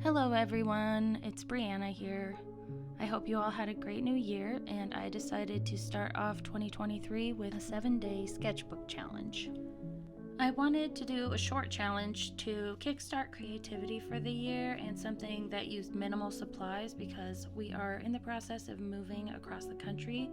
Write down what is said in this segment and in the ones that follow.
Hello everyone, it's Brianna here. I hope you all had a great new year, and I decided to start off 2023 with a 7-day sketchbook challenge. I wanted to do a short challenge to kickstart creativity for the year and something that used minimal supplies because we are in the process of moving across the country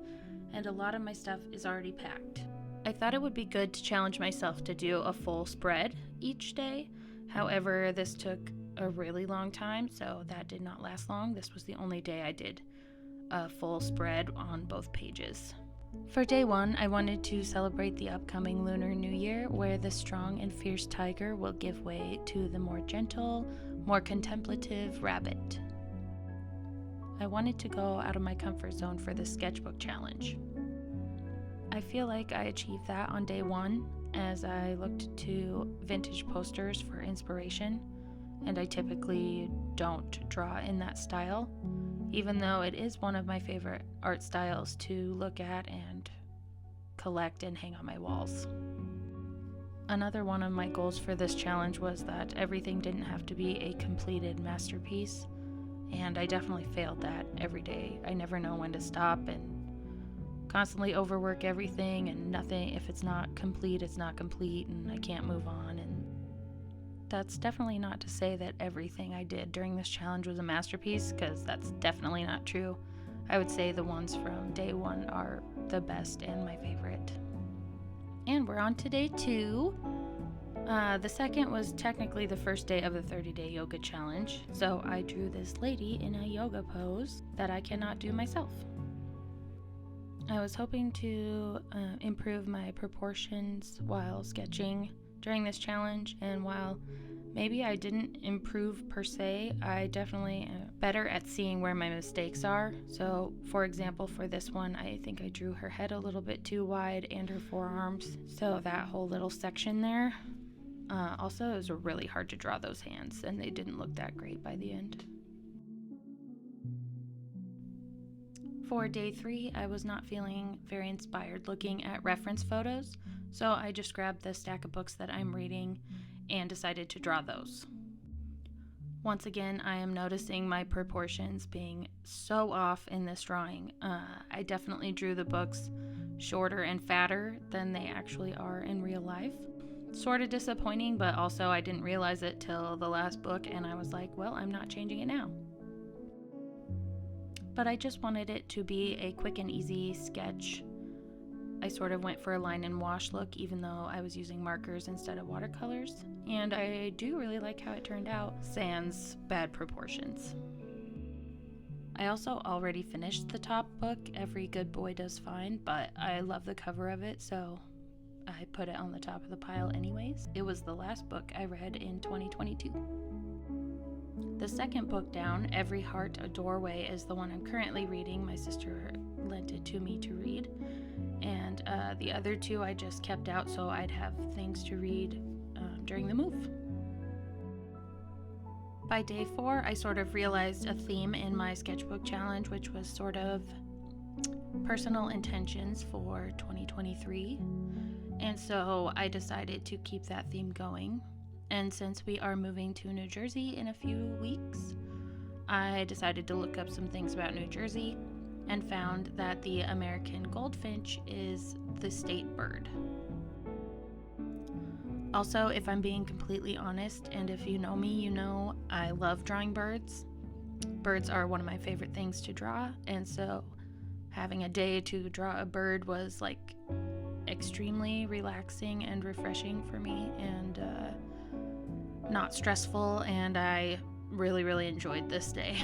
and a lot of my stuff is already packed. I thought it would be good to challenge myself to do a full spread each day. However, this took a really long time, so that did not last long. This was the only day I did a full spread on both pages. For day 1, I wanted to celebrate the upcoming Lunar New Year, where the strong and fierce tiger will give way to the more gentle, more contemplative rabbit. I wanted to go out of my comfort zone for the sketchbook challenge. I feel like I achieved that on day 1 as I looked to vintage posters for inspiration, and I typically don't draw in that style, even though it is one of my favorite art styles to look at and collect and hang on my walls. Another one of my goals for this challenge was that everything didn't have to be a completed masterpiece, and I definitely failed that every day. I never know when to stop and constantly overwork everything, and nothing, if it's not complete, it's not complete, and I can't move on. And that's definitely not to say that everything I did during this challenge was a masterpiece, because that's definitely not true. I would say the ones from day 1 are the best and my favorite. And we're on to day 2. The second was technically the first day of the 30-day yoga challenge, so I drew this lady in a yoga pose that I cannot do myself. I was hoping to improve my proportions while sketching during this challenge, and while maybe I didn't improve per se, I definitely am better at seeing where my mistakes are. So for example, for this one, I think I drew her head a little bit too wide and her forearms, so that whole little section there. Also, it was really hard to draw those hands, and they didn't look that great by the end. For day 3, I was not feeling very inspired looking at reference photos, so I just grabbed the stack of books that I'm reading and decided to draw those. Once again, I am noticing my proportions being so off in this drawing. I definitely drew the books shorter and fatter than they actually are in real life. Sort of disappointing, but also I didn't realize it till the last book, and I was like, well, I'm not changing it now. But I just wanted it to be a quick and easy sketch. I sort of went for a line and wash look, even though I was using markers instead of watercolors, and I do really like how it turned out, sans bad proportions. I also already finished the top book, Every Good Boy Does Fine, but I love the cover of it, so I put it on the top of the pile anyways. It was the last book I read in 2022. The second book down, Every Heart a Doorway, is the one I'm currently reading. My sister lent it to me to read. And the other 2 I just kept out so I'd have things to read during the move. By day 4, I sort of realized a theme in my sketchbook challenge, which was sort of personal intentions for 2023. And so I decided to keep that theme going. And since we are moving to New Jersey in a few weeks, I decided to look up some things about New Jersey and found that the American goldfinch is the state bird. Also, if I'm being completely honest, and if you know me, you know I love drawing birds. Birds are one of my favorite things to draw, and so having a day to draw a bird was like extremely relaxing and refreshing for me, and not stressful, and I really enjoyed this day.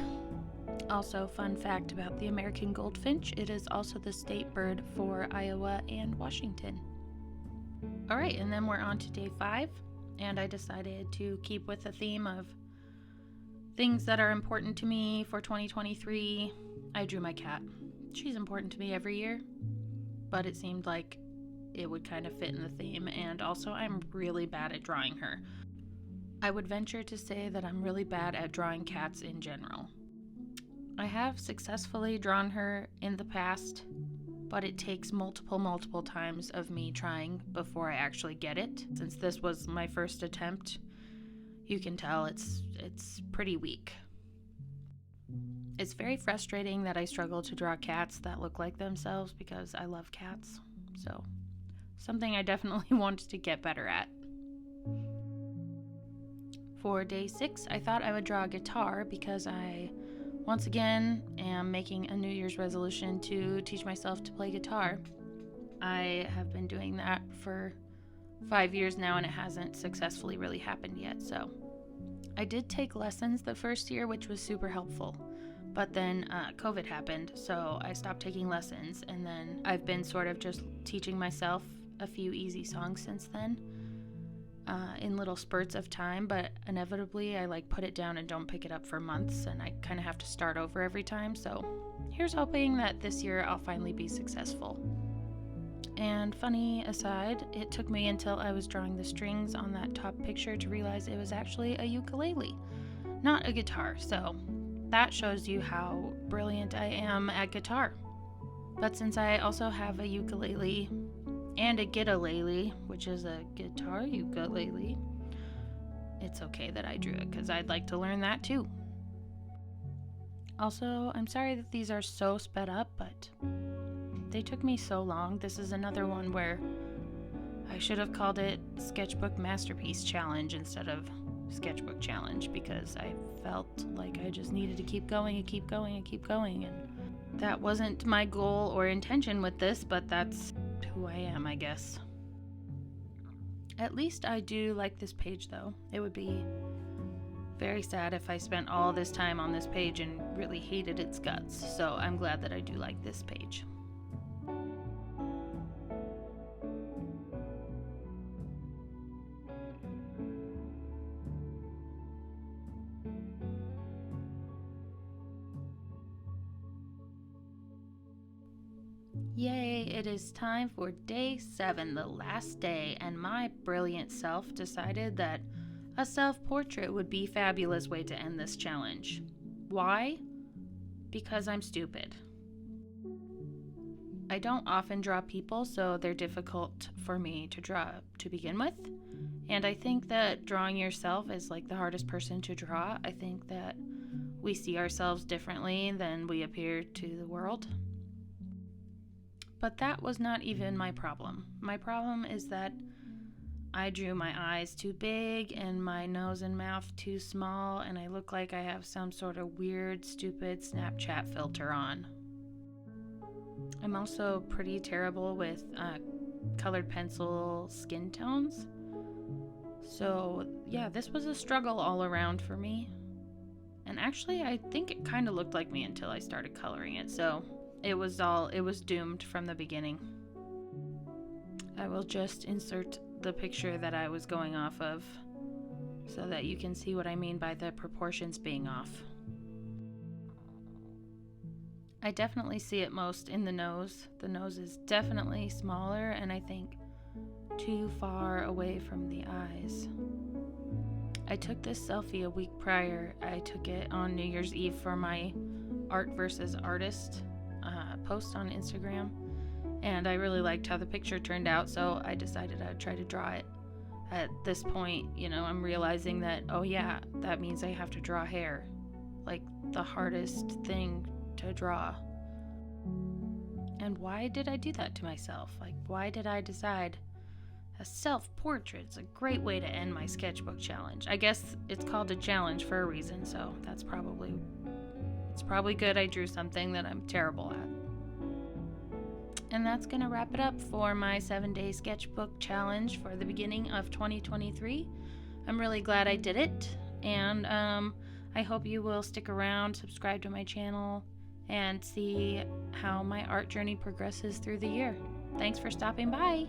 Also, fun fact about the American goldfinch, it is also the state bird for Iowa and Washington. Alright, and then we're on to day 5, and I decided to keep with the theme of things that are important to me for 2023. I drew my cat. She's important to me every year, but it seemed like it would kind of fit in the theme, and also I'm really bad at drawing her. I would venture to say that I'm really bad at drawing cats in general. I have successfully drawn her in the past, but it takes multiple times of me trying before I actually get it. Since this was my first attempt, you can tell it's pretty weak. It's very frustrating that I struggle to draw cats that look like themselves because I love cats. So, something I definitely wanted to get better at. For day 6, I thought I would draw a guitar because I, once again, am making a New Year's resolution to teach myself to play guitar. I have been doing that for 5 years now and it hasn't successfully really happened yet. So I did take lessons the first year, which was super helpful. But then COVID happened, so I stopped taking lessons, and then I've been sort of just teaching myself a few easy songs since then. In little spurts of time, but inevitably I put it down and don't pick it up for months, and I kind of have to start over every time. So here's hoping that this year I'll finally be successful. And funny aside, it took me until I was drawing the strings on that top picture to realize it was actually a ukulele, not a guitar. So that shows you how brilliant I am at guitar. But since I also have a ukulele and a gitalele, which is a guitar ukulele, it's okay that I drew it because I'd like to learn that too. Also, I'm sorry that these are so sped up, but they took me so long. This is another one where I should have called it Sketchbook Masterpiece Challenge instead of Sketchbook Challenge, because I felt like I just needed to keep going and keep going and keep going, and that wasn't my goal or intention with this, but that's who I am, I guess. At least I do like this page, though. It would be very sad if I spent all this time on this page and really hated its guts, so I'm glad that I do like this page. Yay, it is time for day 7, the last day, and my brilliant self decided that a self-portrait would be a fabulous way to end this challenge. Why? Because I'm stupid. I don't often draw people, so they're difficult for me to draw to begin with, and I think that drawing yourself is the hardest person to draw. I think that we see ourselves differently than we appear to the world. But that was not even my problem. My problem is that I drew my eyes too big and my nose and mouth too small, and I look like I have some sort of weird, stupid Snapchat filter on. I'm also pretty terrible with colored pencil skin tones. So yeah, this was a struggle all around for me. And actually, I think it kind of looked like me until I started coloring it, so it was doomed from the beginning. I will just insert the picture that I was going off of so that you can see what I mean by the proportions being off. I definitely see it most in the nose. The nose is definitely smaller and I think too far away from the eyes. I took this selfie a week prior. I took it on New Year's Eve for my art versus artist post on Instagram, and I really liked how the picture turned out, so I decided I'd try to draw it. At this point, I'm realizing that, oh yeah, that means I have to draw hair, the hardest thing to draw. And why did I do that to myself? Why did I decide a self-portrait's a great way to end my sketchbook challenge? I guess it's called a challenge for a reason, so it's probably good I drew something that I'm terrible at. And that's going to wrap it up for my 7-day sketchbook challenge for the beginning of 2023. I'm really glad I did it, and I hope you will stick around, subscribe to my channel, and see how my art journey progresses through the year. Thanks for stopping by.